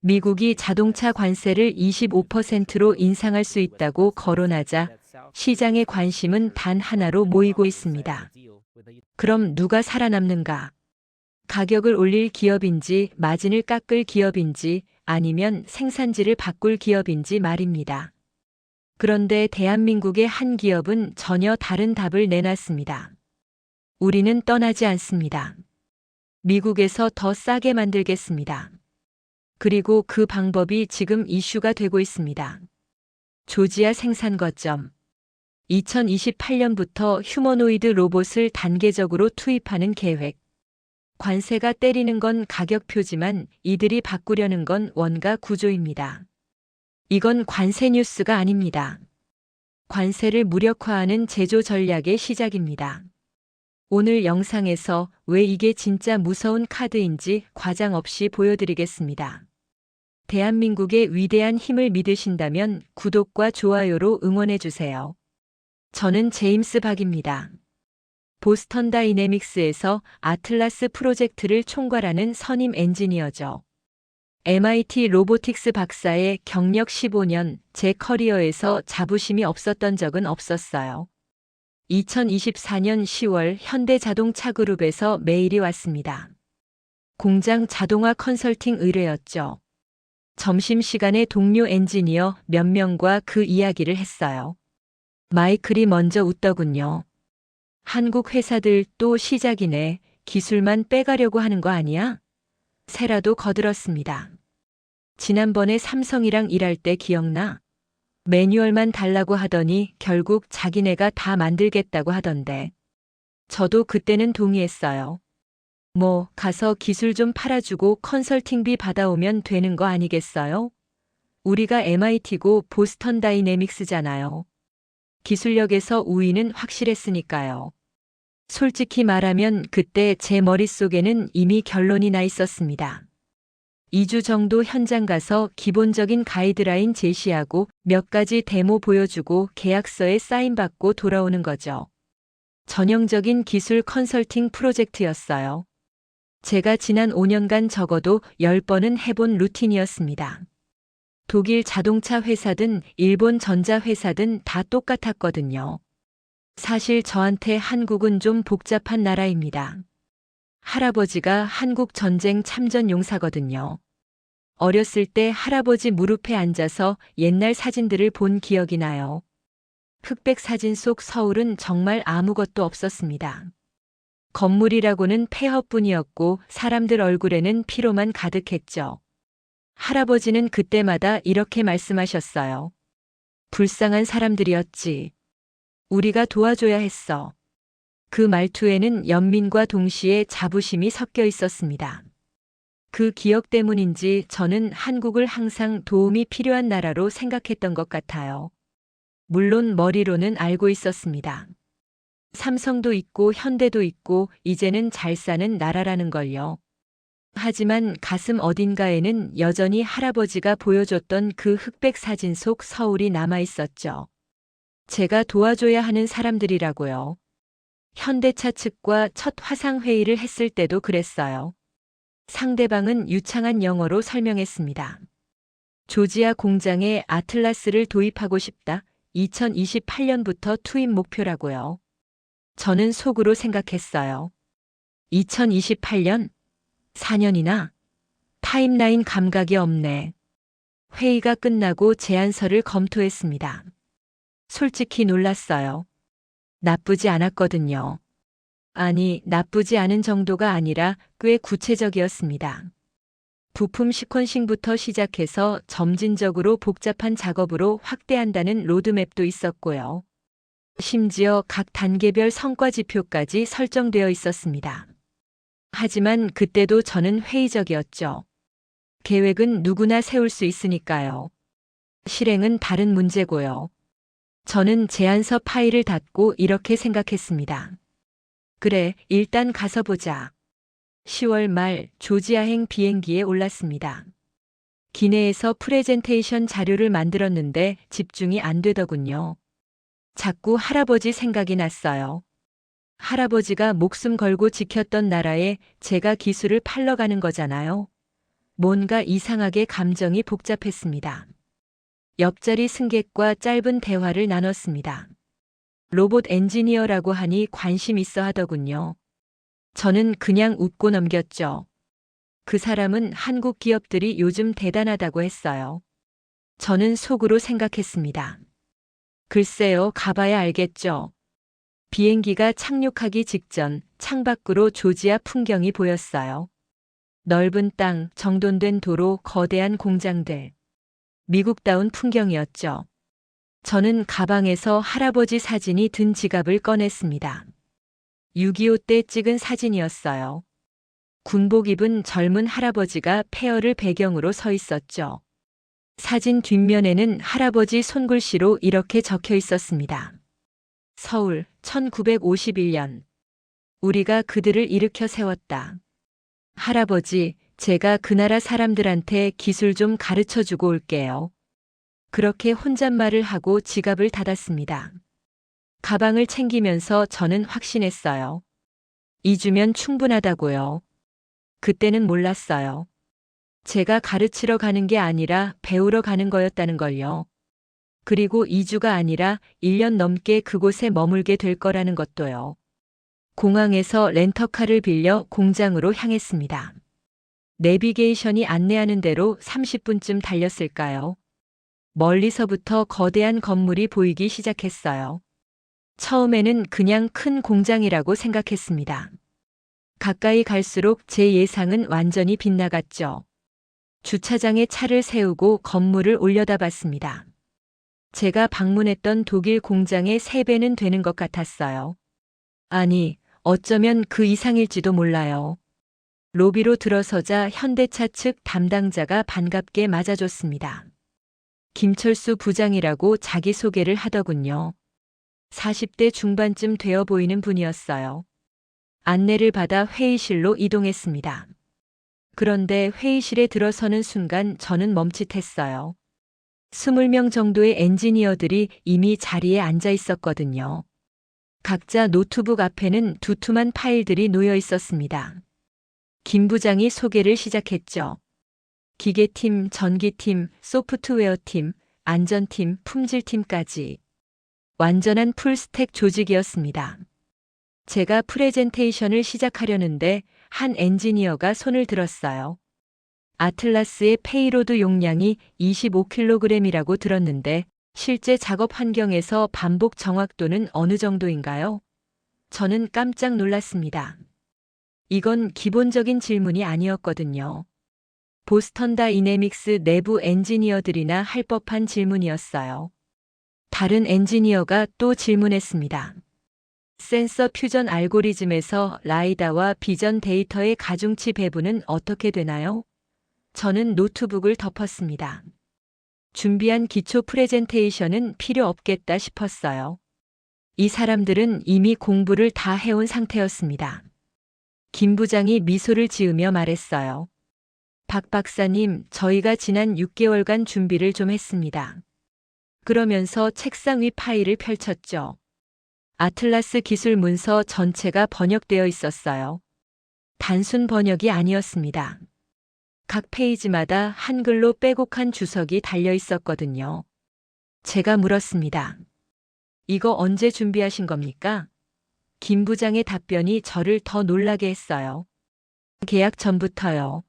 미국이 자동차 관세를 25%로 인상할 수 있다고 거론하자 시장의 관심은 단 하나로 모이고 있습니다. 그럼 누가 살아남는가? 가격을 올릴 기업인지 마진을 깎을 기업인지 아니면 생산지를 바꿀 기업인지 말입니다. 그런데 대한민국의 한 기업은 전혀 다른 답을 내놨습니다. 우리는 떠나지 않습니다. 미국에서 더 싸게 만들겠습니다. 그리고 그 방법이 지금 이슈가 되고 있습니다. 조지아 생산 거점. 2028년부터 휴머노이드 로봇을 단계적으로 투입하는 계획. 관세가 때리는 건 가격표지만 이들이 바꾸려는 건 원가 구조입니다. 이건 관세 뉴스가 아닙니다. 관세를 무력화하는 제조 전략의 시작입니다. 오늘 영상에서 왜 이게 진짜 무서운 카드인지 과장 없이 보여드리겠습니다. 대한민국의 위대한 힘을 믿으신다면 구독과 좋아요로 응원해주세요. 저는 제임스 박입니다. 보스턴 다이내믹스에서 아틀라스 프로젝트를 총괄하는 선임 엔지니어죠. MIT 로보틱스 박사의 경력 15년, 제 커리어에서 자부심이 없었던 적은 없었어요. 2024년 10월 현대자동차그룹에서 메일이 왔습니다. 공장 자동화 컨설팅 의뢰였죠. 점심시간에 동료 엔지니어 몇 명과 그 이야기를 했어요. 마이클이 먼저 웃더군요. 한국 회사들 또 시작이네. 기술만 빼가려고 하는 거 아니야? 새라도 거들었습니다. 지난번에 삼성이랑 일할 때 기억나? 매뉴얼만 달라고 하더니 결국 자기네가 다 만들겠다고 하던데. 저도 그때는 동의했어요. 뭐 가서 기술 좀 팔아주고 컨설팅비 받아오면 되는 거 아니겠어요? 우리가 MIT고 보스턴 다이내믹스잖아요. 기술력에서 우위는 확실했으니까요. 솔직히 말하면 그때 제 머릿속에는 이미 결론이 나 있었습니다. 2주 정도 현장 가서 기본적인 가이드라인 제시하고 몇 가지 데모 보여주고 계약서에 사인받고 돌아오는 거죠. 전형적인 기술 컨설팅 프로젝트였어요. 제가 지난 5년간 적어도 10번은 해본 루틴이었습니다. 독일 자동차 회사든 일본 전자회사든 다 똑같았거든요. 사실 저한테 한국은 좀 복잡한 나라입니다. 할아버지가 한국 전쟁 참전 용사거든요. 어렸을 때 할아버지 무릎에 앉아서 옛날 사진들을 본 기억이 나요. 흑백 사진 속 서울은 정말 아무것도 없었습니다. 건물이라고는 폐허뿐이었고 사람들 얼굴에는 피로만 가득했죠. 할아버지는 그때마다 이렇게 말씀하셨어요. 불쌍한 사람들이었지. 우리가 도와줘야 했어. 그 말투에는 연민과 동시에 자부심이 섞여 있었습니다. 그 기억 때문인지 저는 한국을 항상 도움이 필요한 나라로 생각했던 것 같아요. 물론 머리로는 알고 있었습니다. 삼성도 있고 현대도 있고 이제는 잘 사는 나라라는 걸요. 하지만 가슴 어딘가에는 여전히 할아버지가 보여줬던 그 흑백 사진 속 서울이 남아 있었죠. 제가 도와줘야 하는 사람들이라고요. 현대차 측과 첫 화상회의를 했을 때도 그랬어요. 상대방은 유창한 영어로 설명했습니다. 조지아 공장에 아틀라스를 도입하고 싶다. 2028년부터 투입 목표라고요. 저는 속으로 생각했어요. 2028년? 4년이나? 타임라인 감각이 없네. 회의가 끝나고 제안서를 검토했습니다. 솔직히 놀랐어요. 나쁘지 않았거든요. 아니, 나쁘지 않은 정도가 아니라 꽤 구체적이었습니다. 부품 시퀀싱부터 시작해서 점진적으로 복잡한 작업으로 확대한다는 로드맵도 있었고요. 심지어 각 단계별 성과 지표까지 설정되어 있었습니다. 하지만 그때도 저는 회의적이었죠. 계획은 누구나 세울 수 있으니까요. 실행은 다른 문제고요. 저는 제안서 파일을 닫고 이렇게 생각했습니다. 그래, 일단 가서 보자. 10월 말 조지아행 비행기에 올랐습니다. 기내에서 프레젠테이션 자료를 만들었는데 집중이 안 되더군요. 자꾸 할아버지 생각이 났어요. 할아버지가 목숨 걸고 지켰던 나라에 제가 기술을 팔러 가는 거잖아요. 뭔가 이상하게 감정이 복잡했습니다. 옆자리 승객과 짧은 대화를 나눴습니다. 로봇 엔지니어라고 하니 관심 있어 하더군요. 저는 그냥 웃고 넘겼죠. 그 사람은 한국 기업들이 요즘 대단하다고 했어요. 저는 속으로 생각했습니다. 글쎄요, 가봐야 알겠죠. 비행기가 착륙하기 직전 창밖으로 조지아 풍경이 보였어요. 넓은 땅, 정돈된 도로, 거대한 공장들. 미국다운 풍경이었죠. 저는 가방에서 할아버지 사진이 든 지갑을 꺼냈습니다. 6.25 때 찍은 사진이었어요. 군복 입은 젊은 할아버지가 폐허를 배경으로 서 있었죠. 사진 뒷면에는 할아버지 손글씨로 이렇게 적혀 있었습니다. 서울, 1951년. 우리가 그들을 일으켜 세웠다. 할아버지, 제가 그 나라 사람들한테 기술 좀 가르쳐 주고 올게요. 그렇게 혼잣말을 하고 지갑을 닫았습니다. 가방을 챙기면서 저는 확신했어요. 2주면 충분하다고요. 그때는 몰랐어요. 제가 가르치러 가는 게 아니라 배우러 가는 거였다는 걸요. 그리고 2주가 아니라 1년 넘게 그곳에 머물게 될 거라는 것도요. 공항에서 렌터카를 빌려 공장으로 향했습니다. 내비게이션이 안내하는 대로 30분쯤 달렸을까요? 멀리서부터 거대한 건물이 보이기 시작했어요. 처음에는 그냥 큰 공장이라고 생각했습니다. 가까이 갈수록 제 예상은 완전히 빗나갔죠. 주차장에 차를 세우고 건물을 올려다봤습니다. 제가 방문했던 독일 공장의 3배는 되는 것 같았어요. 아니, 어쩌면 그 이상일지도 몰라요. 로비로 들어서자 현대차 측 담당자가 반갑게 맞아줬습니다. 김철수 부장이라고 자기소개를 하더군요. 40대 중반쯤 되어 보이는 분이었어요. 안내를 받아 회의실로 이동했습니다. 그런데 회의실에 들어서는 순간 저는 멈칫했어요. 20명 정도의 엔지니어들이 이미 자리에 앉아 있었거든요. 각자 노트북 앞에는 두툼한 파일들이 놓여 있었습니다. 김 부장이 소개를 시작했죠. 기계팀, 전기팀, 소프트웨어팀, 안전팀, 품질팀까지. 완전한 풀스택 조직이었습니다. 제가 프레젠테이션을 시작하려는데 한 엔지니어가 손을 들었어요. 아틀라스의 페이로드 용량이 25kg이라고 들었는데 실제 작업 환경에서 반복 정확도는 어느 정도인가요? 저는 깜짝 놀랐습니다. 이건 기본적인 질문이 아니었거든요. 보스턴 다이내믹스 내부 엔지니어들이나 할 법한 질문이었어요. 다른 엔지니어가 또 질문했습니다. 센서 퓨전 알고리즘에서 라이다와 비전 데이터의 가중치 배분은 어떻게 되나요? 저는 노트북을 덮었습니다. 준비한 기초 프레젠테이션은 필요 없겠다 싶었어요. 이 사람들은 이미 공부를 다 해온 상태였습니다. 김 부장이 미소를 지으며 말했어요. 박 박사님, 저희가 지난 6개월간 준비를 좀 했습니다. 그러면서 책상 위 파일을 펼쳤죠. 아틀라스 기술 문서 전체가 번역되어 있었어요. 단순 번역이 아니었습니다. 각 페이지마다 한글로 빼곡한 주석이 달려 있었거든요. 제가 물었습니다. 이거 언제 준비하신 겁니까? 김 부장의 답변이 저를 더 놀라게 했어요. 계약 전부터요.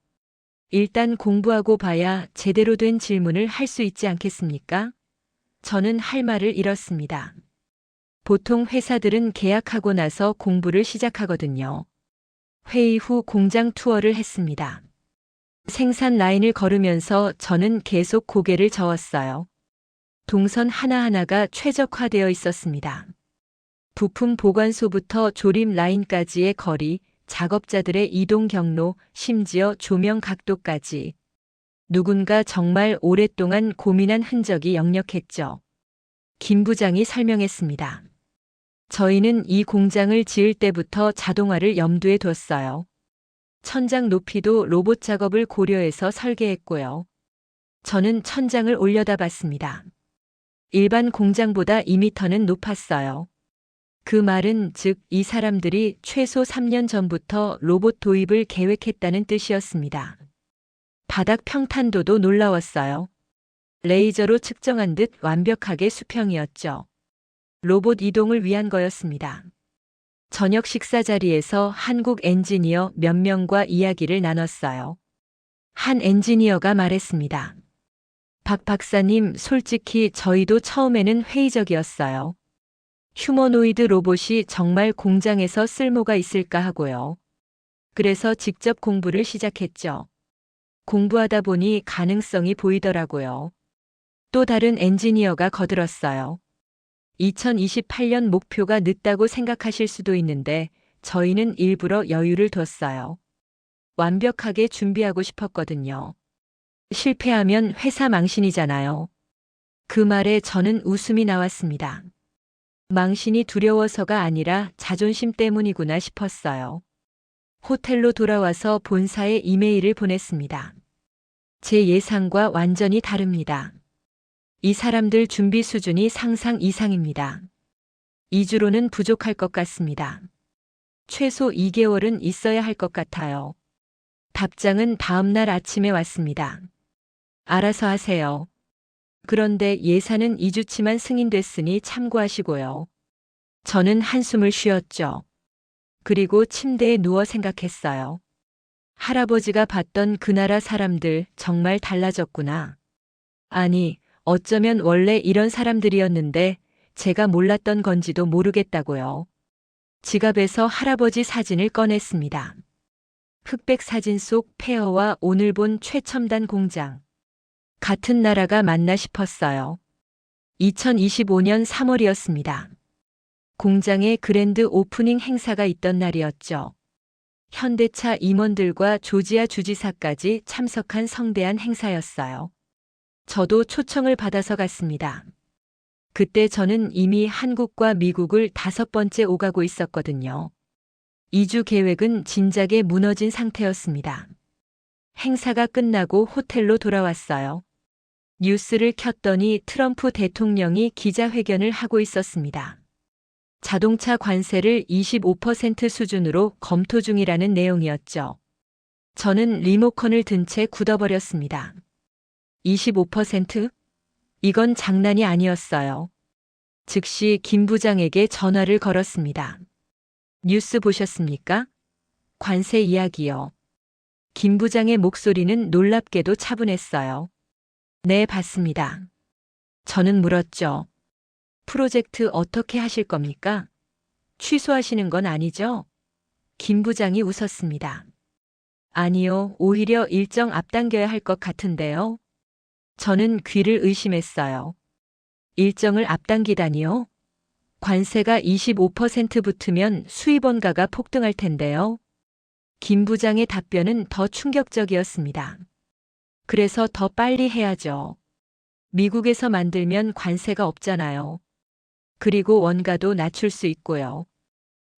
일단 공부하고 봐야 제대로 된 질문을 할 수 있지 않겠습니까? 저는 할 말을 잃었습니다. 보통 회사들은 계약하고 나서 공부를 시작하거든요. 회의 후 공장 투어를 했습니다. 생산 라인을 걸으면서 저는 계속 고개를 저었어요. 동선 하나하나가 최적화되어 있었습니다. 부품 보관소부터 조립 라인까지의 거리, 작업자들의 이동 경로, 심지어 조명 각도까지. 누군가 정말 오랫동안 고민한 흔적이 역력했죠. 김 부장이 설명했습니다. 저희는 이 공장을 지을 때부터 자동화를 염두에 뒀어요. 천장 높이도 로봇 작업을 고려해서 설계했고요. 저는 천장을 올려다봤습니다. 일반 공장보다 2m는 높았어요. 그 말은 즉 이 사람들이 최소 3년 전부터 로봇 도입을 계획했다는 뜻이었습니다. 바닥 평탄도도 놀라웠어요. 레이저로 측정한 듯 완벽하게 수평이었죠. 로봇 이동을 위한 거였습니다. 저녁 식사 자리에서 한국 엔지니어 몇 명과 이야기를 나눴어요. 한 엔지니어가 말했습니다. 박 박사님, 솔직히 저희도 처음에는 회의적이었어요. 휴머노이드 로봇이 정말 공장에서 쓸모가 있을까 하고요. 그래서 직접 공부를 시작했죠. 공부하다 보니 가능성이 보이더라고요. 또 다른 엔지니어가 거들었어요. 2028년 목표가 늦다고 생각하실 수도 있는데 저희는 일부러 여유를 뒀어요. 완벽하게 준비하고 싶었거든요. 실패하면 회사 망신이잖아요. 그 말에 저는 웃음이 나왔습니다. 망신이 두려워서가 아니라 자존심 때문이구나 싶었어요. 호텔로 돌아와서 본사에 이메일을 보냈습니다. 제 예상과 완전히 다릅니다. 이 사람들 준비 수준이 상상 이상입니다. 2주로는 부족할 것 같습니다. 최소 2개월은 있어야 할 것 같아요. 답장은 다음 날 아침에 왔습니다. 알아서 하세요. 그런데 예산은 2주치만 승인됐으니 참고하시고요. 저는 한숨을 쉬었죠. 그리고 침대에 누워 생각했어요. 할아버지가 봤던 그 나라 사람들 정말 달라졌구나. 아니, 어쩌면 원래 이런 사람들이었는데 제가 몰랐던 건지도 모르겠다고요. 지갑에서 할아버지 사진을 꺼냈습니다. 흑백 사진 속 폐허와 오늘 본 최첨단 공장. 같은 나라가 맞나 싶었어요. 2025년 3월이었습니다. 공장에 그랜드 오프닝 행사가 있던 날이었죠. 현대차 임원들과 조지아 주지사까지 참석한 성대한 행사였어요. 저도 초청을 받아서 갔습니다. 그때 저는 이미 한국과 미국을 5번째 오가고 있었거든요. 2주 계획은 진작에 무너진 상태였습니다. 행사가 끝나고 호텔로 돌아왔어요. 뉴스를 켰더니 트럼프 대통령이 기자회견을 하고 있었습니다. 자동차 관세를 25% 수준으로 검토 중이라는 내용이었죠. 저는 리모컨을 든 채 굳어버렸습니다. 25%? 이건 장난이 아니었어요. 즉시 김 부장에게 전화를 걸었습니다. 뉴스 보셨습니까? 관세 이야기요. 김 부장의 목소리는 놀랍게도 차분했어요. 네, 봤습니다. 저는 물었죠. 프로젝트 어떻게 하실 겁니까? 취소하시는 건 아니죠? 김 부장이 웃었습니다. 아니요, 오히려 일정 앞당겨야 할 것 같은데요. 저는 귀를 의심했어요. 일정을 앞당기다니요? 관세가 25% 붙으면 수입 원가가 폭등할 텐데요. 김 부장의 답변은 더 충격적이었습니다. 그래서 더 빨리 해야죠. 미국에서 만들면 관세가 없잖아요. 그리고 원가도 낮출 수 있고요.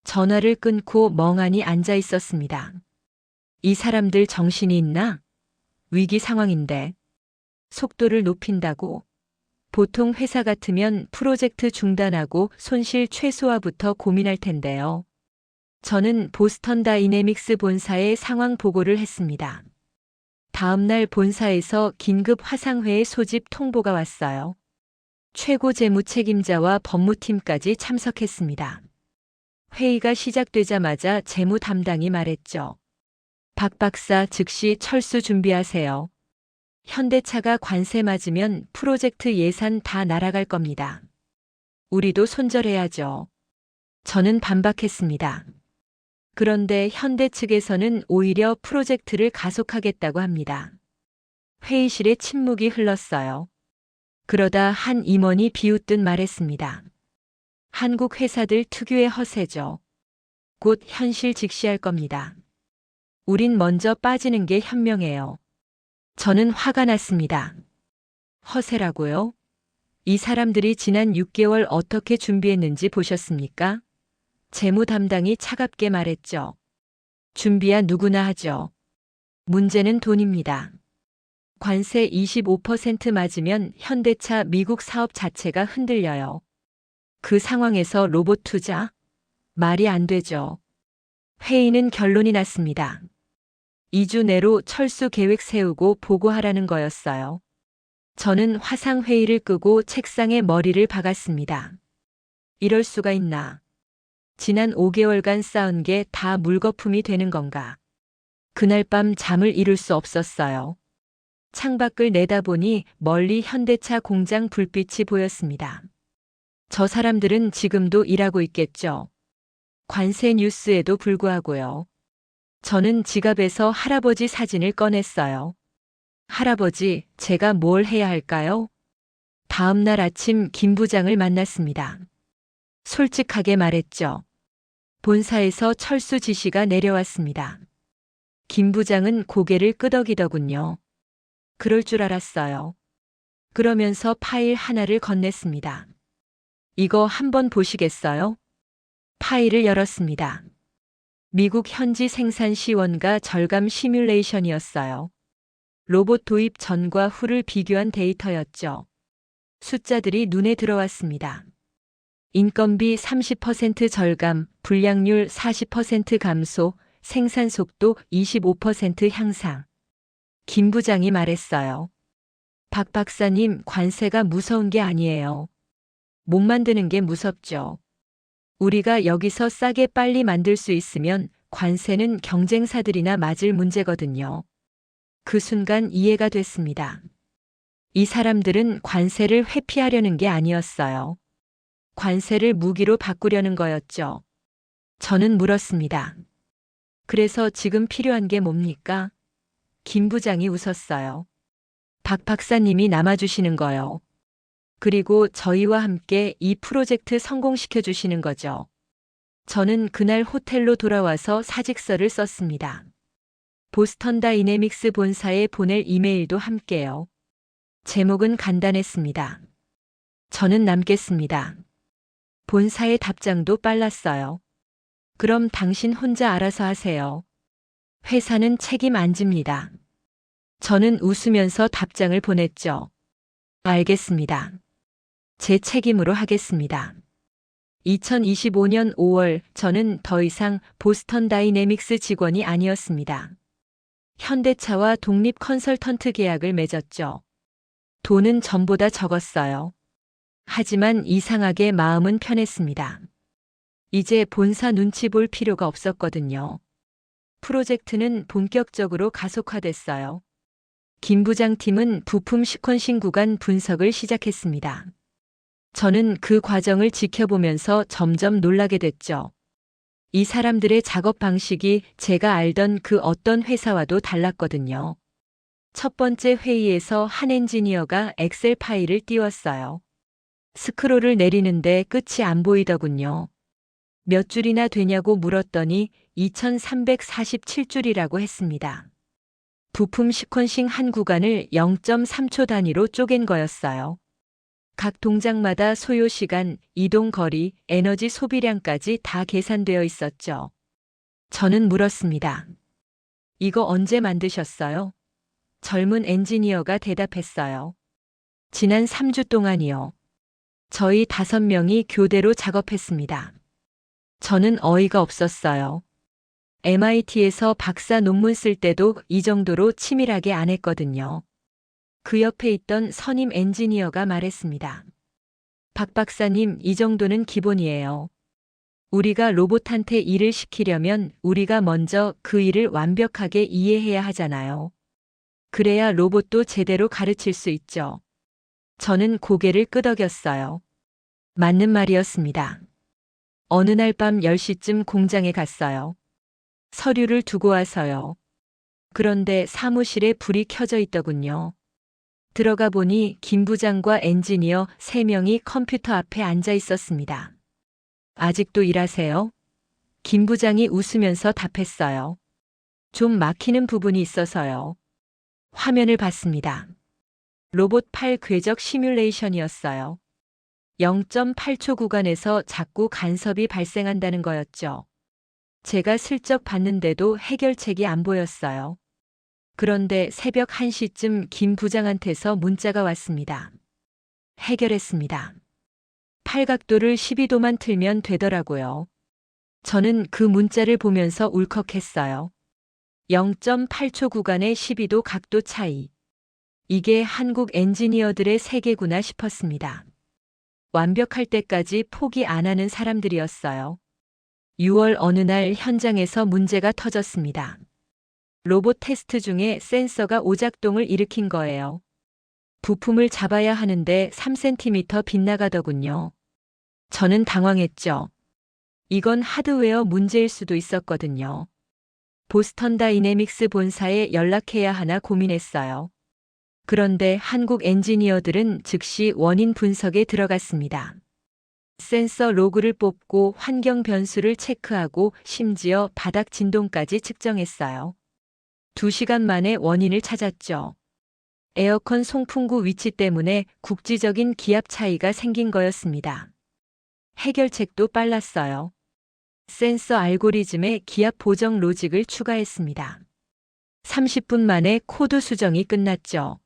전화를 끊고 멍하니 앉아 있었습니다. 이 사람들 정신이 있나? 위기 상황인데. 속도를 높인다고? 보통 회사 같으면 프로젝트 중단하고 손실 최소화부터 고민할 텐데요. 저는 보스턴 다이내믹스 본사에 상황 보고를 했습니다. 다음 날 본사에서 긴급 화상회의 소집 통보가 왔어요. 최고 재무 책임자와 법무팀까지 참석했습니다. 회의가 시작되자마자 재무 담당이 말했죠. 박 박사, 즉시 철수 준비하세요. 현대차가 관세 맞으면 프로젝트 예산 다 날아갈 겁니다. 우리도 손절해야죠. 저는 반박했습니다. 그런데 현대 측에서는 오히려 프로젝트를 가속하겠다고 합니다. 회의실에 침묵이 흘렀어요. 그러다 한 임원이 비웃듯 말했습니다. 한국 회사들 특유의 허세죠. 곧 현실 직시할 겁니다. 우린 먼저 빠지는 게 현명해요. 저는 화가 났습니다. 허세라고요? 이 사람들이 지난 6개월 어떻게 준비했는지 보셨습니까? 재무 담당이 차갑게 말했죠. 준비야 누구나 하죠. 문제는 돈입니다. 관세 25% 맞으면 현대차 미국 사업 자체가 흔들려요. 그 상황에서 로봇 투자? 말이 안 되죠. 회의는 결론이 났습니다. 2주 내로 철수 계획 세우고 보고하라는 거였어요. 저는 화상회의를 끄고 책상에 머리를 박았습니다. 이럴 수가 있나. 지난 5개월간 쌓은 게 다 물거품이 되는 건가. 그날 밤 잠을 이룰 수 없었어요. 창밖을 내다보니 멀리 현대차 공장 불빛이 보였습니다. 저 사람들은 지금도 일하고 있겠죠. 관세 뉴스에도 불구하고요. 저는 지갑에서 할아버지 사진을 꺼냈어요. 할아버지, 제가 뭘 해야 할까요? 다음 날 아침 김 부장을 만났습니다. 솔직하게 말했죠. 본사에서 철수 지시가 내려왔습니다. 김 부장은 고개를 끄덕이더군요. 그럴 줄 알았어요. 그러면서 파일 하나를 건넸습니다. 이거 한번 보시겠어요? 파일을 열었습니다. 미국 현지 생산 시원가 절감 시뮬레이션이었어요. 로봇 도입 전과 후를 비교한 데이터였죠. 숫자들이 눈에 들어왔습니다. 인건비 30% 절감, 불량률 40% 감소, 생산 속도 25% 향상. 김 부장이 말했어요. 박 박사님, 관세가 무서운 게 아니에요. 못 만드는 게 무섭죠. 우리가 여기서 싸게 빨리 만들 수 있으면 관세는 경쟁사들이나 맞을 문제거든요. 그 순간 이해가 됐습니다. 이 사람들은 관세를 회피하려는 게 아니었어요. 관세를 무기로 바꾸려는 거였죠. 저는 물었습니다. 그래서 지금 필요한 게 뭡니까? 김 부장이 웃었어요. 박 박사님이 남아주시는 거요. 그리고 저희와 함께 이 프로젝트 성공시켜 주시는 거죠. 저는 그날 호텔로 돌아와서 사직서를 썼습니다. 보스턴 다이내믹스 본사에 보낼 이메일도 함께요. 제목은 간단했습니다. 저는 남겠습니다. 본사의 답장도 빨랐어요. 그럼 당신 혼자 알아서 하세요. 회사는 책임 안 집니다. 저는 웃으면서 답장을 보냈죠. 알겠습니다. 제 책임으로 하겠습니다. 2025년 5월 저는 더 이상 보스턴 다이내믹스 직원이 아니었습니다. 현대차와 독립 컨설턴트 계약을 맺었죠. 돈은 전보다 적었어요. 하지만 이상하게 마음은 편했습니다. 이제 본사 눈치 볼 필요가 없었거든요. 프로젝트는 본격적으로 가속화됐어요. 김 부장 팀은 부품 시퀀싱 구간 분석을 시작했습니다. 저는 그 과정을 지켜보면서 점점 놀라게 됐죠. 이 사람들의 작업 방식이 제가 알던 그 어떤 회사와도 달랐거든요. 첫 번째 회의에서 한 엔지니어가 엑셀 파일을 띄웠어요. 스크롤을 내리는데 끝이 안 보이더군요. 몇 줄이나 되냐고 물었더니 2347줄이라고 했습니다. 부품 시퀀싱 한 구간을 0.3초 단위로 쪼갠 거였어요. 각 동작마다 소요 시간, 이동 거리, 에너지 소비량까지 다 계산되어 있었죠. 저는 물었습니다. 이거 언제 만드셨어요? 젊은 엔지니어가 대답했어요. 지난 3주 동안이요. 저희 5명이 교대로 작업했습니다. 저는 어이가 없었어요. MIT에서 박사 논문 쓸 때도 이 정도로 치밀하게 안 했거든요. 그 옆에 있던 선임 엔지니어가 말했습니다. 박 박사님, 이 정도는 기본이에요. 우리가 로봇한테 일을 시키려면 우리가 먼저 그 일을 완벽하게 이해해야 하잖아요. 그래야 로봇도 제대로 가르칠 수 있죠. 저는 고개를 끄덕였어요. 맞는 말이었습니다. 어느 날 밤 10시쯤 공장에 갔어요. 서류를 두고 와서요. 그런데 사무실에 불이 켜져 있더군요. 들어가 보니 김 부장과 엔지니어 3명이 컴퓨터 앞에 앉아 있었습니다. 아직도 일하세요? 김 부장이 웃으면서 답했어요. 좀 막히는 부분이 있어서요. 화면을 봤습니다. 로봇 팔 궤적 시뮬레이션이었어요. 0.8초 구간에서 자꾸 간섭이 발생한다는 거였죠. 제가 슬쩍 봤는데도 해결책이 안 보였어요. 그런데 새벽 1시쯤 김 부장한테서 문자가 왔습니다. 해결했습니다. 팔각도를 12도만 틀면 되더라고요. 저는 그 문자를 보면서 울컥했어요. 0.8초 구간의 12도 각도 차이. 이게 한국 엔지니어들의 세계구나 싶었습니다. 완벽할 때까지 포기 안 하는 사람들이었어요. 6월 어느 날 현장에서 문제가 터졌습니다. 로봇 테스트 중에 센서가 오작동을 일으킨 거예요. 부품을 잡아야 하는데 3cm 빗나가더군요. 저는 당황했죠. 이건 하드웨어 문제일 수도 있었거든요. 보스턴 다이내믹스 본사에 연락해야 하나 고민했어요. 그런데 한국 엔지니어들은 즉시 원인 분석에 들어갔습니다. 센서 로그를 뽑고 환경 변수를 체크하고 심지어 바닥 진동까지 측정했어요. 2시간 만에 원인을 찾았죠. 에어컨 송풍구 위치 때문에 국지적인 기압 차이가 생긴 거였습니다. 해결책도 빨랐어요. 센서 알고리즘에 기압 보정 로직을 추가했습니다. 30분 만에 코드 수정이 끝났죠.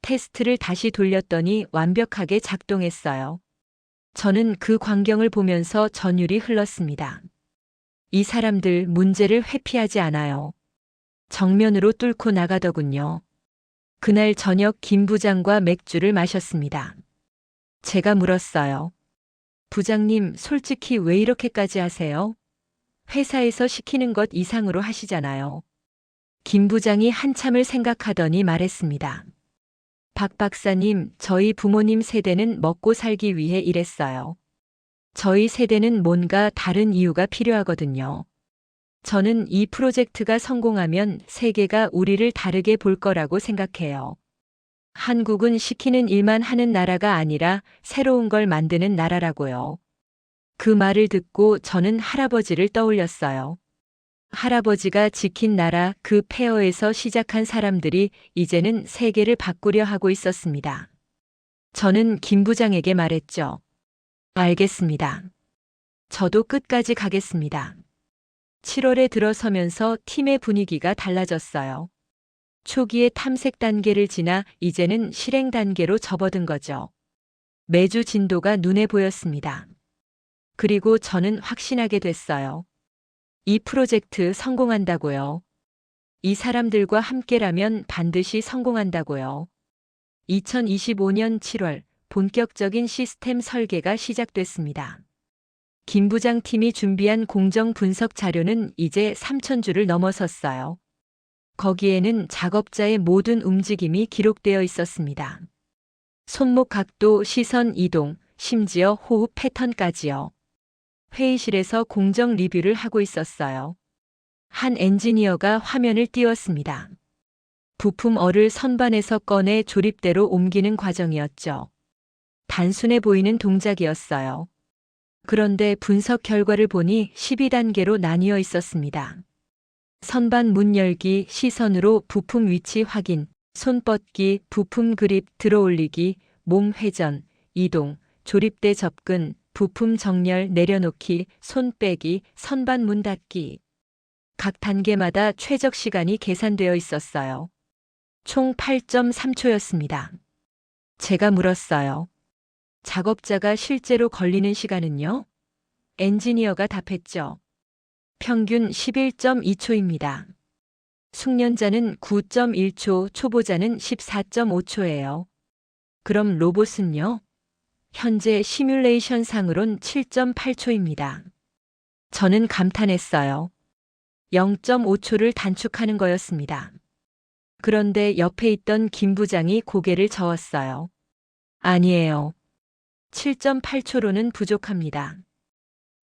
테스트를 다시 돌렸더니 완벽하게 작동했어요. 저는 그 광경을 보면서 전율이 흘렀습니다. 이 사람들 문제를 회피하지 않아요. 정면으로 뚫고 나가더군요. 그날 저녁 김 부장과 맥주를 마셨습니다. 제가 물었어요. 부장님, 솔직히 왜 이렇게까지 하세요? 회사에서 시키는 것 이상으로 하시잖아요. 김 부장이 한참을 생각하더니 말했습니다. 박 박사님, 저희 부모님 세대는 먹고 살기 위해 일했어요. 저희 세대는 뭔가 다른 이유가 필요하거든요. 저는 이 프로젝트가 성공하면 세계가 우리를 다르게 볼 거라고 생각해요. 한국은 시키는 일만 하는 나라가 아니라 새로운 걸 만드는 나라라고요. 그 말을 듣고 저는 할아버지를 떠올렸어요. 할아버지가 지킨 나라 그 폐허에서 시작한 사람들이 이제는 세계를 바꾸려 하고 있었습니다. 저는 김 부장에게 말했죠. 알겠습니다. 저도 끝까지 가겠습니다. 7월에 들어서면서 팀의 분위기가 달라졌어요. 초기의 탐색 단계를 지나 이제는 실행 단계로 접어든 거죠. 매주 진도가 눈에 보였습니다. 그리고 저는 확신하게 됐어요. 이 프로젝트 성공한다고요. 이 사람들과 함께라면 반드시 성공한다고요. 2025년 7월 본격적인 시스템 설계가 시작됐습니다. 김 부장 팀이 준비한 공정 분석 자료는 이제 3,000줄을 넘어섰어요. 거기에는 작업자의 모든 움직임이 기록되어 있었습니다. 손목 각도, 시선 이동, 심지어 호흡 패턴까지요. 회의실에서 공정 리뷰를 하고 있었어요. 한 엔지니어가 화면을 띄웠습니다. 부품어를 선반에서 꺼내 조립대로 옮기는 과정이었죠. 단순해 보이는 동작이었어요. 그런데 분석 결과를 보니 12단계로 나뉘어 있었습니다. 선반 문 열기, 시선으로 부품 위치 확인, 손 뻗기, 부품 그립 들어올리기, 몸 회전, 이동, 조립대 접근, 부품 정렬 내려놓기, 손 빼기, 선반 문 닫기. 각 단계마다 최적 시간이 계산되어 있었어요. 총 8.3초였습니다. 제가 물었어요. 작업자가 실제로 걸리는 시간은요? 엔지니어가 답했죠. 평균 11.2초입니다. 숙련자는 9.1초, 초보자는 14.5초예요. 그럼 로봇은요? 현재 시뮬레이션 상으론 7.8초입니다. 저는 감탄했어요. 0.5초를 단축하는 거였습니다. 그런데 옆에 있던 김 부장이 고개를 저었어요. 아니에요. 7.8초로는 부족합니다.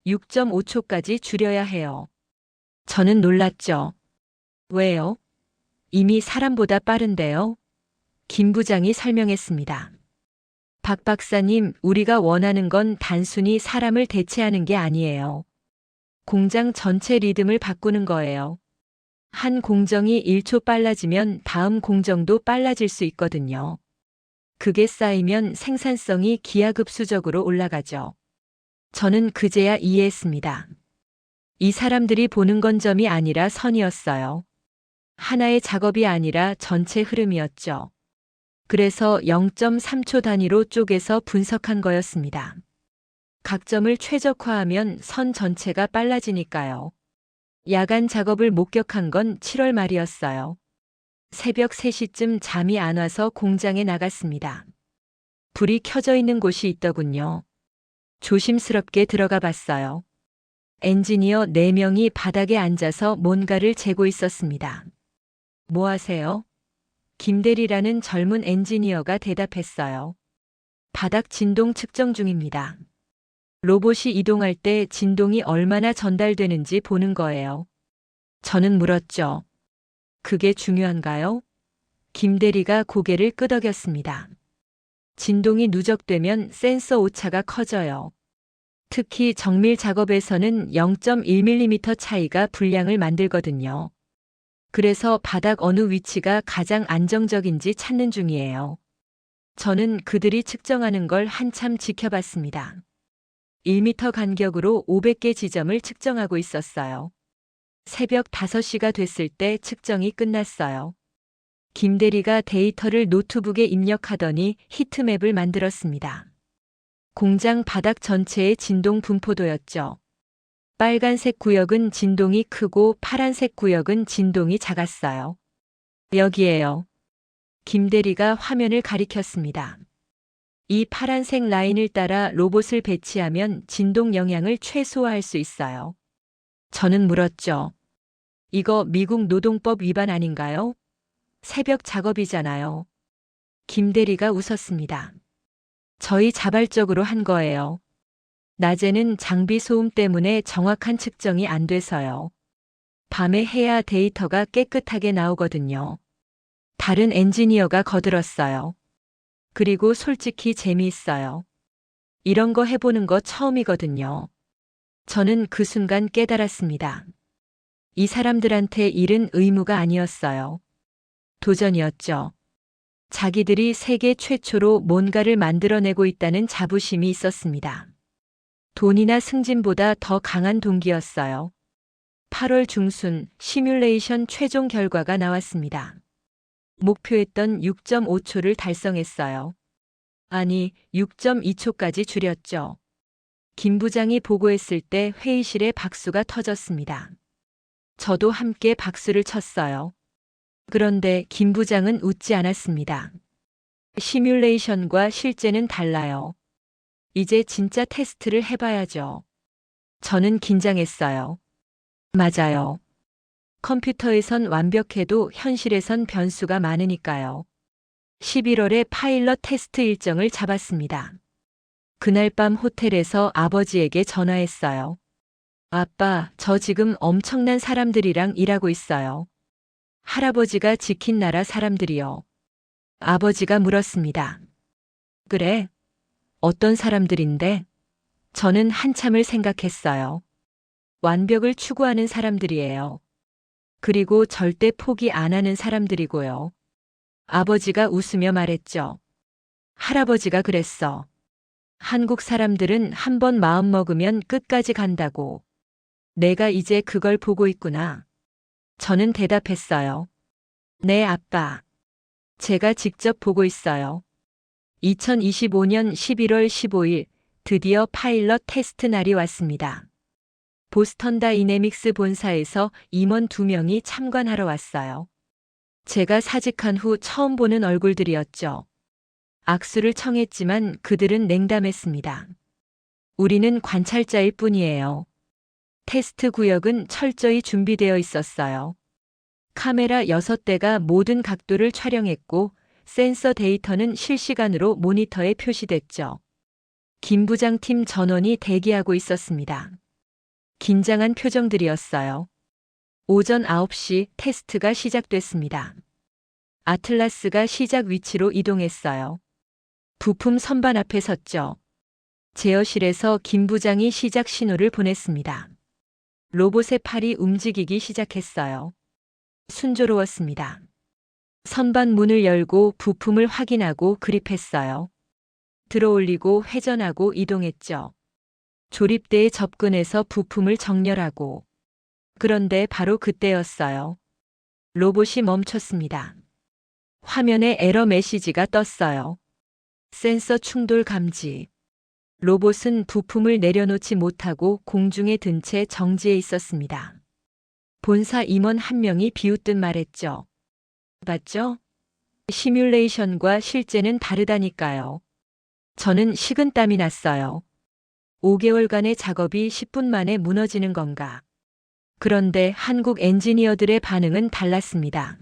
6.5초까지 줄여야 해요. 저는 놀랐죠. 왜요? 이미 사람보다 빠른데요? 김 부장이 설명했습니다. 박 박사님, 우리가 원하는 건 단순히 사람을 대체하는 게 아니에요. 공장 전체 리듬을 바꾸는 거예요. 한 공정이 1초 빨라지면 다음 공정도 빨라질 수 있거든요. 그게 쌓이면 생산성이 기하급수적으로 올라가죠. 저는 그제야 이해했습니다. 이 사람들이 보는 건 점이 아니라 선이었어요. 하나의 작업이 아니라 전체 흐름이었죠. 그래서 0.3초 단위로 쪼개서 분석한 거였습니다. 각 점을 최적화하면 선 전체가 빨라지니까요. 야간 작업을 목격한 건 7월 말이었어요. 새벽 3시쯤 잠이 안 와서 공장에 나갔습니다. 불이 켜져 있는 곳이 있더군요. 조심스럽게 들어가 봤어요. 엔지니어 4명이 바닥에 앉아서 뭔가를 재고 있었습니다. 뭐 하세요? 김대리라는 젊은 엔지니어가 대답했어요. 바닥 진동 측정 중입니다. 로봇이 이동할 때 진동이 얼마나 전달되는지 보는 거예요. 저는 물었죠. 그게 중요한가요? 김대리가 고개를 끄덕였습니다. 진동이 누적되면 센서 오차가 커져요. 특히 정밀 작업에서는 0.1mm 차이가 불량을 만들거든요. 그래서 바닥 어느 위치가 가장 안정적인지 찾는 중이에요. 저는 그들이 측정하는 걸 한참 지켜봤습니다. 1m 간격으로 500개 지점을 측정하고 있었어요. 새벽 5시가 됐을 때 측정이 끝났어요. 김대리가 데이터를 노트북에 입력하더니 히트맵을 만들었습니다. 공장 바닥 전체의 진동 분포도였죠. 빨간색 구역은 진동이 크고 파란색 구역은 진동이 작았어요. 여기에요. 김대리가 화면을 가리켰습니다. 이 파란색 라인을 따라 로봇을 배치하면 진동 영향을 최소화할 수 있어요. 저는 물었죠. 이거 미국 노동법 위반 아닌가요? 새벽 작업이잖아요. 김대리가 웃었습니다. 저희 자발적으로 한 거예요. 낮에는 장비 소음 때문에 정확한 측정이 안 돼서요. 밤에 해야 데이터가 깨끗하게 나오거든요. 다른 엔지니어가 거들었어요. 그리고 솔직히 재미있어요. 이런 거 해보는 거 처음이거든요. 저는 그 순간 깨달았습니다. 이 사람들한테 일은 의무가 아니었어요. 도전이었죠. 자기들이 세계 최초로 뭔가를 만들어내고 있다는 자부심이 있었습니다. 돈이나 승진보다 더 강한 동기였어요. 8월 중순 시뮬레이션 최종 결과가 나왔습니다. 목표했던 6.5초를 달성했어요. 아니, 6.2초까지 줄였죠. 김 부장이 보고했을 때 회의실에 박수가 터졌습니다. 저도 함께 박수를 쳤어요. 그런데 김 부장은 웃지 않았습니다. 시뮬레이션과 실제는 달라요. 이제 진짜 테스트를 해봐야죠. 저는 긴장했어요. 맞아요. 컴퓨터에선 완벽해도 현실에선 변수가 많으니까요. 11월에 파일럿 테스트 일정을 잡았습니다. 그날 밤 호텔에서 아버지에게 전화했어요. 아빠, 저 지금 엄청난 사람들이랑 일하고 있어요. 할아버지가 지킨 나라 사람들이요. 아버지가 물었습니다. 그래? 어떤 사람들인데? 저는 한참을 생각했어요. 완벽을 추구하는 사람들이에요. 그리고 절대 포기 안 하는 사람들이고요. 아버지가 웃으며 말했죠. 할아버지가 그랬어. 한국 사람들은 한 번 마음먹으면 끝까지 간다고. 내가 이제 그걸 보고 있구나. 저는 대답했어요. 네, 아빠. 제가 직접 보고 있어요. 2025년 11월 15일 드디어 파일럿 테스트 날이 왔습니다. 보스턴 다이내믹스 본사에서 임원 2명이 참관하러 왔어요. 제가 사직한 후 처음 보는 얼굴들이었죠. 악수를 청했지만 그들은 냉담했습니다. 우리는 관찰자일 뿐이에요. 테스트 구역은 철저히 준비되어 있었어요. 카메라 6대가 모든 각도를 촬영했고 센서 데이터는 실시간으로 모니터에 표시됐죠. 김 부장팀 전원이 대기하고 있었습니다. 긴장한 표정들이었어요. 오전 9시 테스트가 시작됐습니다. 아틀라스가 시작 위치로 이동했어요. 부품 선반 앞에 섰죠. 제어실에서 김 부장이 시작 신호를 보냈습니다. 로봇의 팔이 움직이기 시작했어요. 순조로웠습니다. 선반 문을 열고 부품을 확인하고 그립했어요. 들어올리고 회전하고 이동했죠. 조립대에 접근해서 부품을 정렬하고. 그런데 바로 그때였어요. 로봇이 멈췄습니다. 화면에 에러 메시지가 떴어요. 센서 충돌 감지. 로봇은 부품을 내려놓지 못하고 공중에 든 채 정지해 있었습니다. 본사 임원 한 명이 비웃듯 말했죠. 봤죠? 시뮬레이션과 실제는 다르다니까요. 저는 식은땀이 났어요. 5개월간의 작업이 10분 만에 무너지는 건가? 그런데 한국 엔지니어들의 반응은 달랐습니다.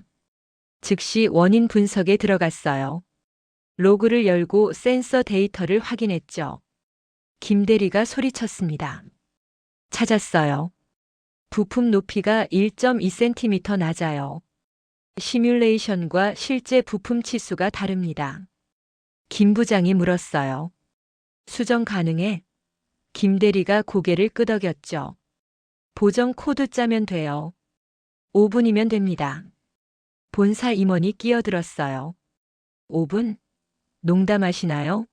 즉시 원인 분석에 들어갔어요. 로그를 열고 센서 데이터를 확인했죠. 김 대리가 소리쳤습니다. 찾았어요. 부품 높이가 1.2cm 낮아요. 시뮬레이션과 실제 부품 치수가 다릅니다. 김 부장이 물었어요. 수정 가능해? 김 대리가 고개를 끄덕였죠. 보정 코드 짜면 돼요. 5분이면 됩니다. 본사 임원이 끼어들었어요. 5분? 농담하시나요?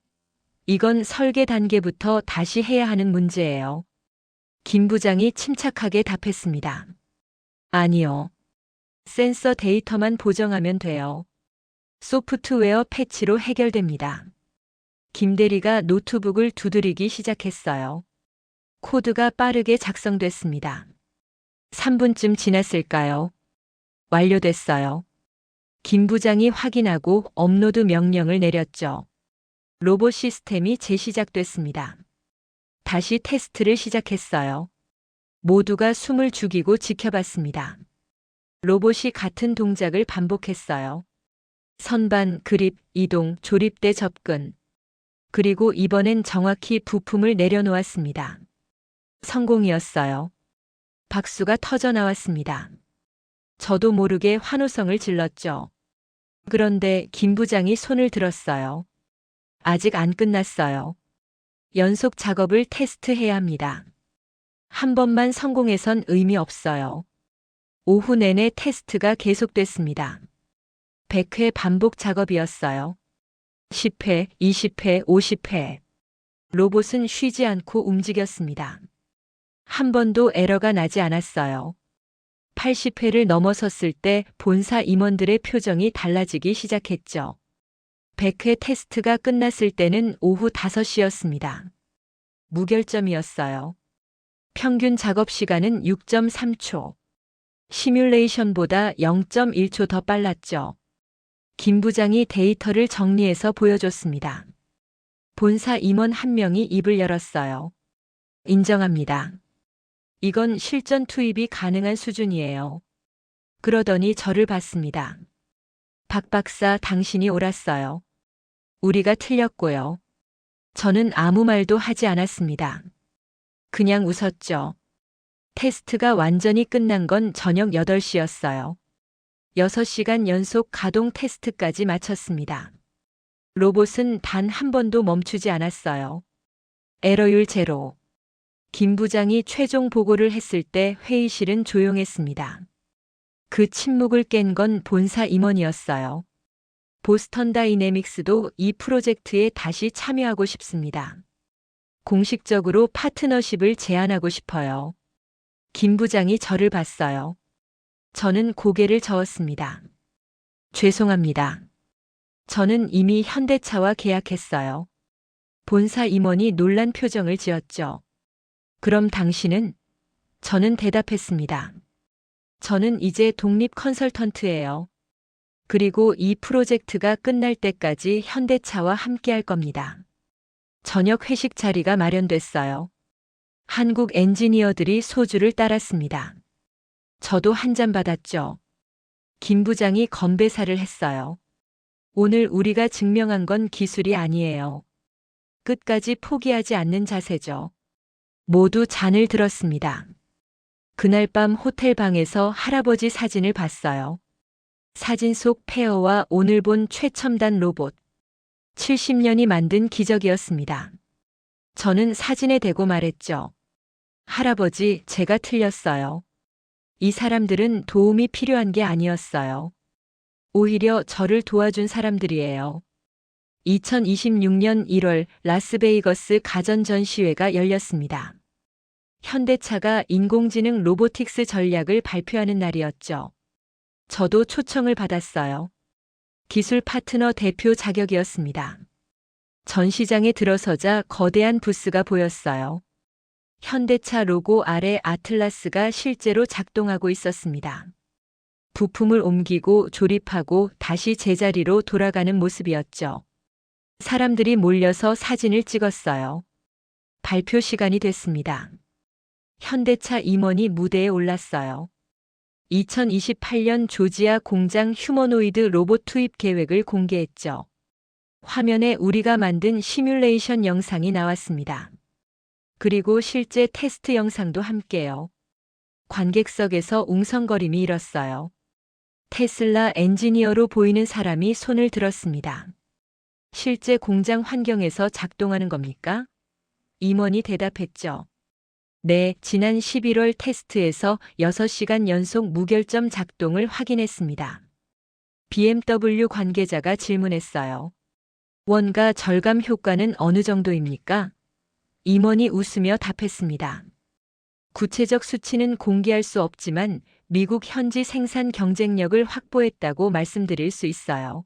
이건 설계 단계부터 다시 해야 하는 문제예요. 김 부장이 침착하게 답했습니다. 아니요. 센서 데이터만 보정하면 돼요. 소프트웨어 패치로 해결됩니다. 김 대리가 노트북을 두드리기 시작했어요. 코드가 빠르게 작성됐습니다. 3분쯤 지났을까요? 완료됐어요. 김 부장이 확인하고 업로드 명령을 내렸죠. 로봇 시스템이 재시작됐습니다. 다시 테스트를 시작했어요. 모두가 숨을 죽이고 지켜봤습니다. 로봇이 같은 동작을 반복했어요. 선반, 그립, 이동, 조립대 접근. 그리고 이번엔 정확히 부품을 내려놓았습니다. 성공이었어요. 박수가 터져 나왔습니다. 저도 모르게 환호성을 질렀죠. 그런데 김 부장이 손을 들었어요. 아직 안 끝났어요. 연속 작업을 테스트해야 합니다. 한 번만 성공해선 의미 없어요. 오후 내내 테스트가 계속됐습니다. 100회 반복 작업이었어요. 10회, 20회, 50회. 로봇은 쉬지 않고 움직였습니다. 한 번도 에러가 나지 않았어요. 80회를 넘어섰을 때 본사 임원들의 표정이 달라지기 시작했죠. 100회 테스트가 끝났을 때는 오후 5시였습니다. 무결점이었어요. 평균 작업 시간은 6.3초. 시뮬레이션보다 0.1초 더 빨랐죠. 김 부장이 데이터를 정리해서 보여줬습니다. 본사 임원 한 명이 입을 열었어요. 인정합니다. 이건 실전 투입이 가능한 수준이에요. 그러더니 저를 봤습니다. 박 박사, 당신이 옳았어요. 우리가 틀렸고요. 저는 아무 말도 하지 않았습니다. 그냥 웃었죠. 테스트가 완전히 끝난 건 저녁 8시였어요. 6시간 연속 가동 테스트까지 마쳤습니다. 로봇은 단 한 번도 멈추지 않았어요. 에러율 제로. 김 부장이 최종 보고를 했을 때 회의실은 조용했습니다. 그 침묵을 깬 건 본사 임원이었어요. 보스턴 다이내믹스도 이 프로젝트에 다시 참여하고 싶습니다. 공식적으로 파트너십을 제안하고 싶어요. 김 부장이 저를 봤어요. 저는 고개를 저었습니다. 죄송합니다. 저는 이미 현대차와 계약했어요. 본사 임원이 놀란 표정을 지었죠. 그럼 당신은? 저는 대답했습니다. 저는 이제 독립 컨설턴트예요. 그리고 이 프로젝트가 끝날 때까지 현대차와 함께할 겁니다. 저녁 회식 자리가 마련됐어요. 한국 엔지니어들이 소주를 따랐습니다. 저도 한 잔 받았죠. 김 부장이 건배사를 했어요. 오늘 우리가 증명한 건 기술이 아니에요. 끝까지 포기하지 않는 자세죠. 모두 잔을 들었습니다. 그날 밤 호텔 방에서 할아버지 사진을 봤어요. 사진 속 폐허와 오늘 본 최첨단 로봇. 70년이 만든 기적이었습니다. 저는 사진에 대고 말했죠. 할아버지, 제가 틀렸어요. 이 사람들은 도움이 필요한 게 아니었어요. 오히려 저를 도와준 사람들이에요. 2026년 1월 라스베이거스 가전 전시회가 열렸습니다. 현대차가 인공지능 로보틱스 전략을 발표하는 날이었죠. 저도 초청을 받았어요. 기술 파트너 대표 자격이었습니다. 전시장에 들어서자 거대한 부스가 보였어요. 현대차 로고 아래 아틀라스가 실제로 작동하고 있었습니다. 부품을 옮기고 조립하고 다시 제자리로 돌아가는 모습이었죠. 사람들이 몰려서 사진을 찍었어요. 발표 시간이 됐습니다. 현대차 임원이 무대에 올랐어요. 2028년 조지아 공장 휴머노이드 로봇 투입 계획을 공개했죠. 화면에 우리가 만든 시뮬레이션 영상이 나왔습니다. 그리고 실제 테스트 영상도 함께요. 관객석에서 웅성거림이 일었어요. 테슬라 엔지니어로 보이는 사람이 손을 들었습니다. 실제 공장 환경에서 작동하는 겁니까? 임원이 대답했죠. 네, 지난 11월 테스트에서 6시간 연속 무결점 작동을 확인했습니다. BMW 관계자가 질문했어요. 원가 절감 효과는 어느 정도입니까? 임원이 웃으며 답했습니다. 구체적 수치는 공개할 수 없지만 미국 현지 생산 경쟁력을 확보했다고 말씀드릴 수 있어요.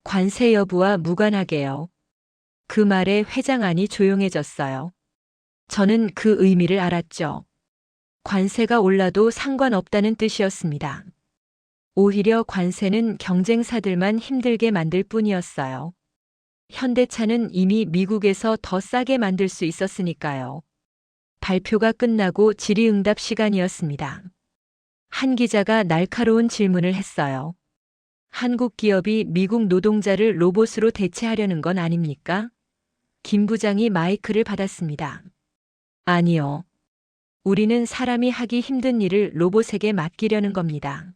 관세 여부와 무관하게요. 그 말에 회장 안이 조용해졌어요. 저는 그 의미를 알았죠. 관세가 올라도 상관없다는 뜻이었습니다. 오히려 관세는 경쟁사들만 힘들게 만들 뿐이었어요. 현대차는 이미 미국에서 더 싸게 만들 수 있었으니까요. 발표가 끝나고 질의응답 시간이었습니다. 한 기자가 날카로운 질문을 했어요. 한국 기업이 미국 노동자를 로봇으로 대체하려는 건 아닙니까? 김 부장이 마이크를 받았습니다. 아니요. 우리는 사람이 하기 힘든 일을 로봇에게 맡기려는 겁니다.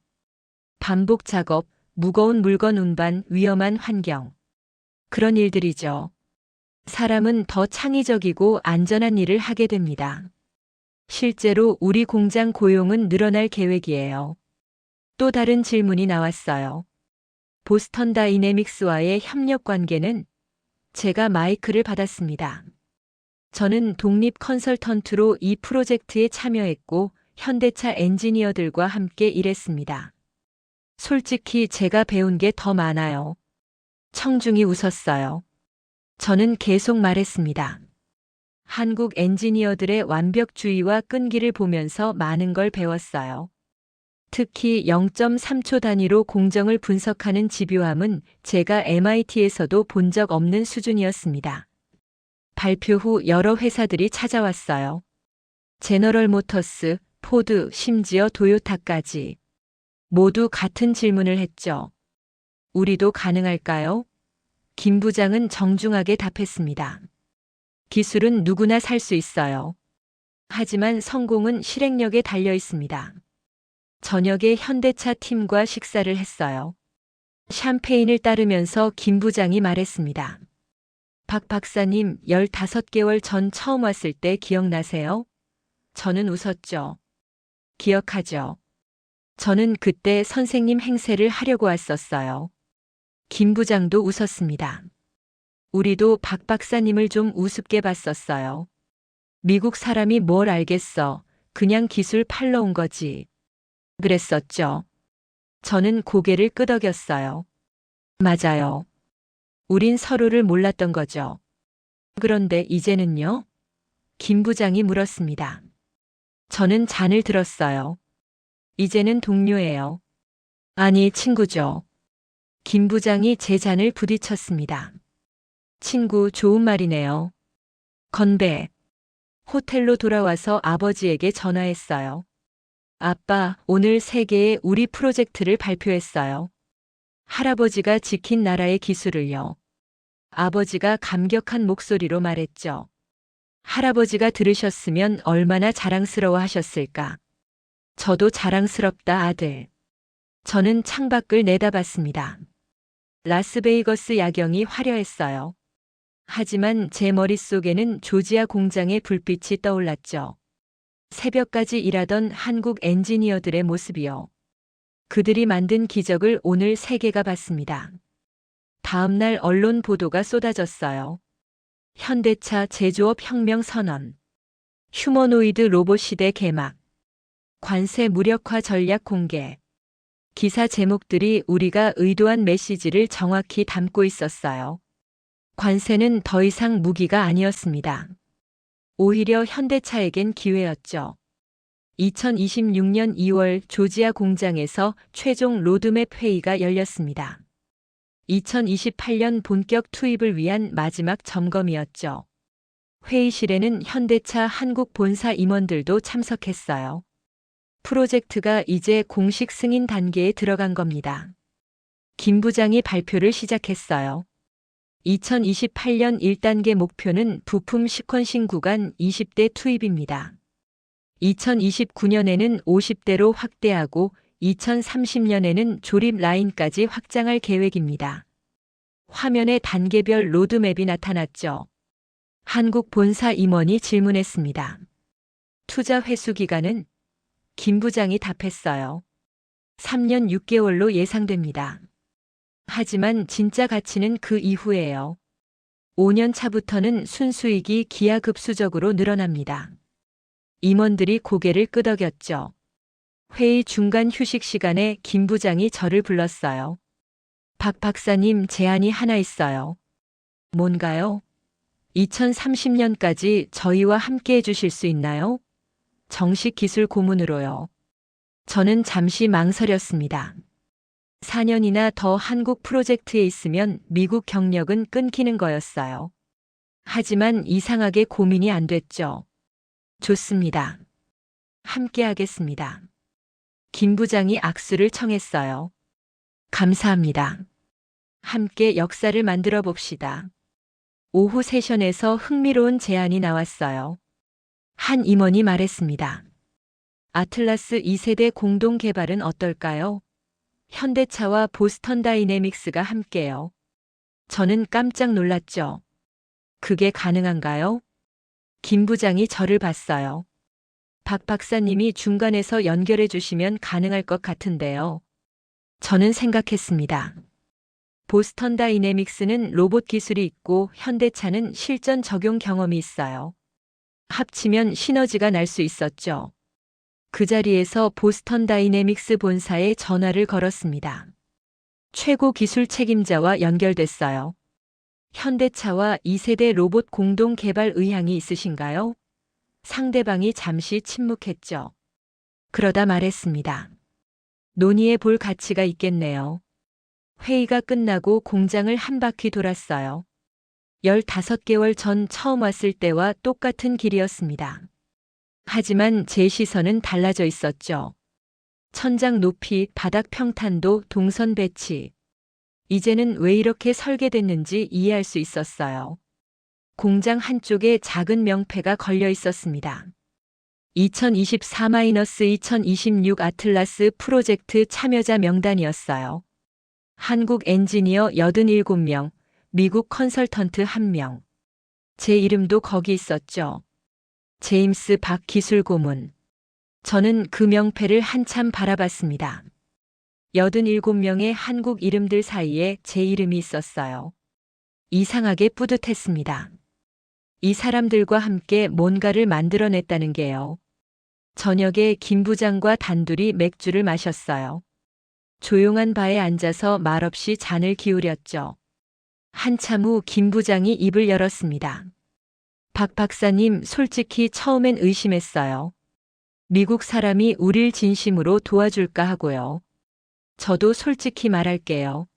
반복 작업, 무거운 물건 운반, 위험한 환경. 그런 일들이죠. 사람은 더 창의적이고 안전한 일을 하게 됩니다. 실제로 우리 공장 고용은 늘어날 계획이에요. 또 다른 질문이 나왔어요. 보스턴 다이내믹스와의 협력 관계는? 제가 마이크를 받았습니다. 저는 독립 컨설턴트로 이 프로젝트에 참여했고 현대차 엔지니어들과 함께 일했습니다. 솔직히 제가 배운 게 더 많아요. 청중이 웃었어요. 저는 계속 말했습니다. 한국 엔지니어들의 완벽주의와 끈기를 보면서 많은 걸 배웠어요. 특히 0.3초 단위로 공정을 분석하는 집요함은 제가 MIT에서도 본 적 없는 수준이었습니다. 발표 후 여러 회사들이 찾아왔어요. 제너럴 모터스, 포드, 심지어 도요타까지. 모두 같은 질문을 했죠. 우리도 가능할까요? 김 부장은 정중하게 답했습니다. 기술은 누구나 살 수 있어요. 하지만 성공은 실행력에 달려 있습니다. 저녁에 현대차 팀과 식사를 했어요. 샴페인을 따르면서 김 부장이 말했습니다. 박 박사님, 15개월 전 처음 왔을 때 기억나세요? 저는 웃었죠. 기억하죠. 저는 그때 선생님 행세를 하려고 왔었어요. 김 부장도 웃었습니다. 우리도 박 박사님을 좀 우습게 봤었어요. 미국 사람이 뭘 알겠어. 그냥 기술 팔러 온 거지. 그랬었죠. 저는 고개를 끄덕였어요. 맞아요. 우린 서로를 몰랐던 거죠. 그런데 이제는요? 김 부장이 물었습니다. 저는 잔을 들었어요. 이제는 동료예요. 아니, 친구죠. 김 부장이 제 잔을 부딪혔습니다. 친구, 좋은 말이네요. 건배. 호텔로 돌아와서 아버지에게 전화했어요. 아빠, 오늘 세계에 우리 프로젝트를 발표했어요. 할아버지가 지킨 나라의 기술을요. 아버지가 감격한 목소리로 말했죠. 할아버지가 들으셨으면 얼마나 자랑스러워 하셨을까. 저도 자랑스럽다, 아들. 저는 창밖을 내다봤습니다. 라스베이거스 야경이 화려했어요. 하지만 제 머릿속에는 조지아 공장의 불빛이 떠올랐죠. 새벽까지 일하던 한국 엔지니어들의 모습이요. 그들이 만든 기적을 오늘 세계가 봤습니다. 다음 날 언론 보도가 쏟아졌어요. 현대차 제조업 혁명 선언. 휴머노이드 로봇 시대 개막. 관세 무력화 전략 공개. 기사 제목들이 우리가 의도한 메시지를 정확히 담고 있었어요. 관세는 더 이상 무기가 아니었습니다. 오히려 현대차에겐 기회였죠. 2026년 2월 조지아 공장에서 최종 로드맵 회의가 열렸습니다. 2028년 본격 투입을 위한 마지막 점검이었죠. 회의실에는 현대차 한국 본사 임원들도 참석했어요. 프로젝트가 이제 공식 승인 단계에 들어간 겁니다. 김 부장이 발표를 시작했어요. 2028년 1단계 목표는 부품 시퀀싱 구간 20대 투입입니다. 2029년에는 50대로 확대하고 2030년에는 조립 라인까지 확장할 계획입니다. 화면에 단계별 로드맵이 나타났죠. 한국 본사 임원이 질문했습니다. 투자 회수 기간은? 김 부장이 답했어요. 3년 6개월로 예상됩니다. 하지만 진짜 가치는 그 이후예요. 5년 차부터는 순수익이 기하급수적으로 늘어납니다. 임원들이 고개를 끄덕였죠. 회의 중간 휴식 시간에 김 부장이 저를 불렀어요. 박 박사님, 제안이 하나 있어요. 뭔가요? 2030년까지 저희와 함께 해주실 수 있나요? 정식 기술 고문으로요. 저는 잠시 망설였습니다. 4년이나 더 한국 프로젝트에 있으면 미국 경력은 끊기는 거였어요. 하지만 이상하게 고민이 안 됐죠. 좋습니다. 함께 하겠습니다. 김 부장이 악수를 청했어요. 감사합니다. 함께 역사를 만들어 봅시다. 오후 세션에서 흥미로운 제안이 나왔어요. 한 임원이 말했습니다. 아틀라스 2세대 공동 개발은 어떨까요? 현대차와 보스턴 다이내믹스가 함께요. 저는 깜짝 놀랐죠. 그게 가능한가요? 김 부장이 저를 봤어요. 박 박사님이 중간에서 연결해 주시면 가능할 것 같은데요. 저는 생각했습니다. 보스턴 다이내믹스는 로봇 기술이 있고 현대차는 실전 적용 경험이 있어요. 합치면 시너지가 날 수 있었죠. 그 자리에서 보스턴 다이내믹스 본사에 전화를 걸었습니다. 최고 기술 책임자와 연결됐어요. 현대차와 2세대 로봇 공동 개발 의향이 있으신가요? 상대방이 잠시 침묵했죠. 그러다 말했습니다. 논의해 볼 가치가 있겠네요. 회의가 끝나고 공장을 한 바퀴 돌았어요. 15개월 전 처음 왔을 때와 똑같은 길이었습니다. 하지만 제 시선은 달라져 있었죠. 천장 높이, 바닥 평탄도, 동선 배치. 이제는 왜 이렇게 설계됐는지 이해할 수 있었어요. 공장 한쪽에 작은 명패가 걸려 있었습니다. 2024-2026 아틀라스 프로젝트 참여자 명단이었어요. 한국 엔지니어 87명, 미국 컨설턴트 1명. 제 이름도 거기 있었죠. 제임스 박 기술 고문. 저는 그 명패를 한참 바라봤습니다. 87명의 한국 이름들 사이에 제 이름이 있었어요. 이상하게 뿌듯했습니다. 이 사람들과 함께 뭔가를 만들어냈다는 게요. 저녁에 김 부장과 단둘이 맥주를 마셨어요. 조용한 바에 앉아서 말없이 잔을 기울였죠. 한참 후 김 부장이 입을 열었습니다. 박 박사님, 솔직히 처음엔 의심했어요. 미국 사람이 우릴 진심으로 도와줄까 하고요. 저도 솔직히 말할게요.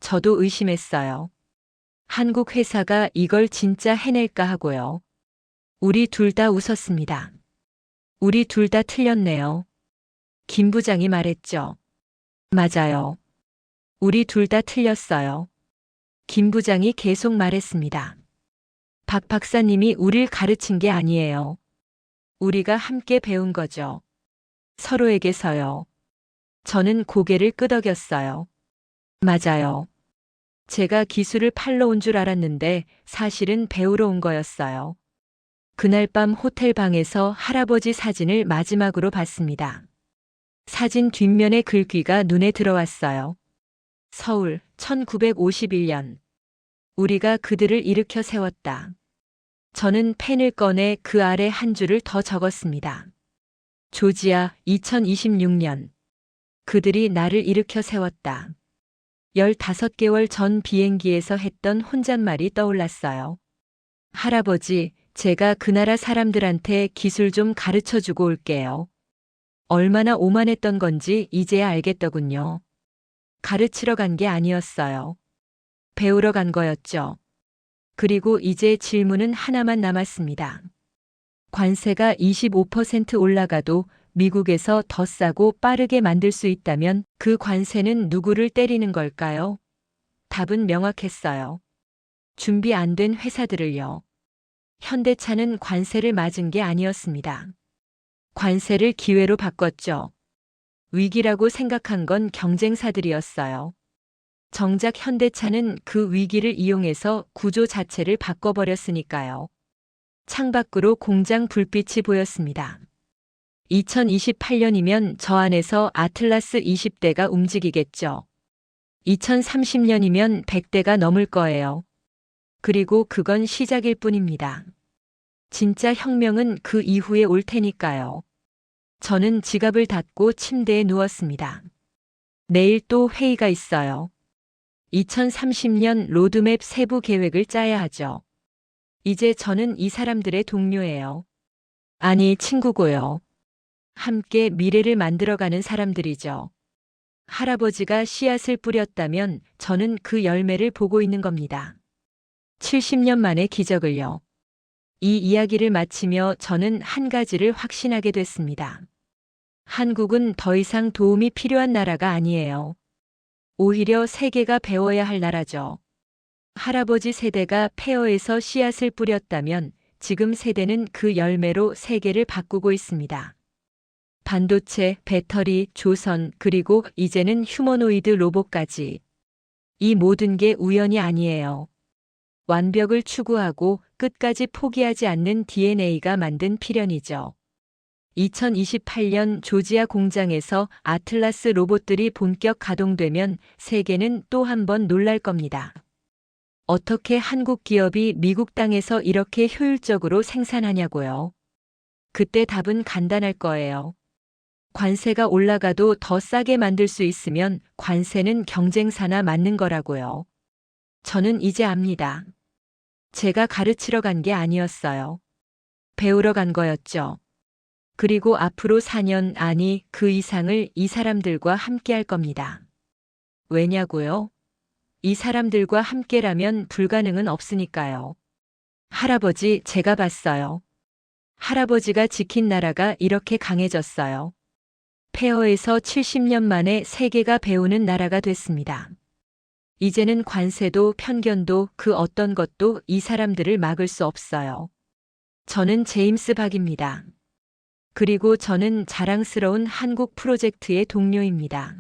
저도 의심했어요. 한국 회사가 이걸 진짜 해낼까 하고요. 우리 둘 다 웃었습니다. 우리 둘 다 틀렸네요. 김 부장이 말했죠. 맞아요. 우리 둘 다 틀렸어요. 김 부장이 계속 말했습니다. 박 박사님이 우릴 가르친 게 아니에요. 우리가 함께 배운 거죠. 서로에게서요. 저는 고개를 끄덕였어요. 맞아요. 제가 기술을 팔러 온 줄 알았는데 사실은 배우러 온 거였어요. 그날 밤 호텔 방에서 할아버지 사진을 마지막으로 봤습니다. 사진 뒷면의 글귀가 눈에 들어왔어요. 서울, 1951년. 우리가 그들을 일으켜 세웠다. 저는 펜을 꺼내 그 아래 한 줄을 더 적었습니다. 조지아, 2026년. 그들이 나를 일으켜 세웠다. 15개월 전 비행기에서 했던 혼잣말이 떠올랐어요. 할아버지, 제가 그 나라 사람들한테 기술 좀 가르쳐 주고 올게요. 얼마나 오만했던 건지 이제야 알겠더군요. 가르치러 간 게 아니었어요. 배우러 간 거였죠. 그리고 이제 질문은 하나만 남았습니다. 관세가 25% 올라가도 미국에서 더 싸고 빠르게 만들 수 있다면 그 관세는 누구를 때리는 걸까요? 답은 명확했어요. 준비 안 된 회사들을요. 현대차는 관세를 맞은 게 아니었습니다. 관세를 기회로 바꿨죠. 위기라고 생각한 건 경쟁사들이었어요. 정작 현대차는 그 위기를 이용해서 구조 자체를 바꿔버렸으니까요. 창밖으로 공장 불빛이 보였습니다. 2028년이면 저 안에서 아틀라스 20대가 움직이겠죠. 2030년이면 100대가 넘을 거예요. 그리고 그건 시작일 뿐입니다. 진짜 혁명은 그 이후에 올 테니까요. 저는 지갑을 닫고 침대에 누웠습니다. 내일 또 회의가 있어요. 2030년 로드맵 세부 계획을 짜야 하죠. 이제 저는 이 사람들의 동료예요. 아니, 친구고요. 함께 미래를 만들어가는 사람들이죠. 할아버지가 씨앗을 뿌렸다면 저는 그 열매를 보고 있는 겁니다. 70년 만의 기적을요. 이 이야기를 마치며 저는 한 가지를 확신하게 됐습니다. 한국은 더 이상 도움이 필요한 나라가 아니에요. 오히려 세계가 배워야 할 나라죠. 할아버지 세대가 폐허에서 씨앗을 뿌렸다면 지금 세대는 그 열매로 세계를 바꾸고 있습니다. 반도체, 배터리, 조선, 그리고 이제는 휴머노이드 로봇까지. 이 모든 게 우연이 아니에요. 완벽을 추구하고 끝까지 포기하지 않는 DNA가 만든 필연이죠. 2028년 조지아 공장에서 아틀라스 로봇들이 본격 가동되면 세계는 또 한 번 놀랄 겁니다. 어떻게 한국 기업이 미국 땅에서 이렇게 효율적으로 생산하냐고요. 그때 답은 간단할 거예요. 관세가 올라가도 더 싸게 만들 수 있으면 관세는 경쟁사나 맞는 거라고요. 저는 이제 압니다. 제가 가르치러 간 게 아니었어요. 배우러 간 거였죠. 그리고 앞으로 4년, 아니 그 이상을 이 사람들과 함께 할 겁니다. 왜냐고요? 이 사람들과 함께라면 불가능은 없으니까요. 할아버지, 제가 봤어요. 할아버지가 지킨 나라가 이렇게 강해졌어요. 폐허에서 70년 만에 세계가 배우는 나라가 됐습니다. 이제는 관세도 편견도 그 어떤 것도 이 사람들을 막을 수 없어요. 저는 제임스 박입니다. 그리고 저는 자랑스러운 한국 프로젝트의 동료입니다.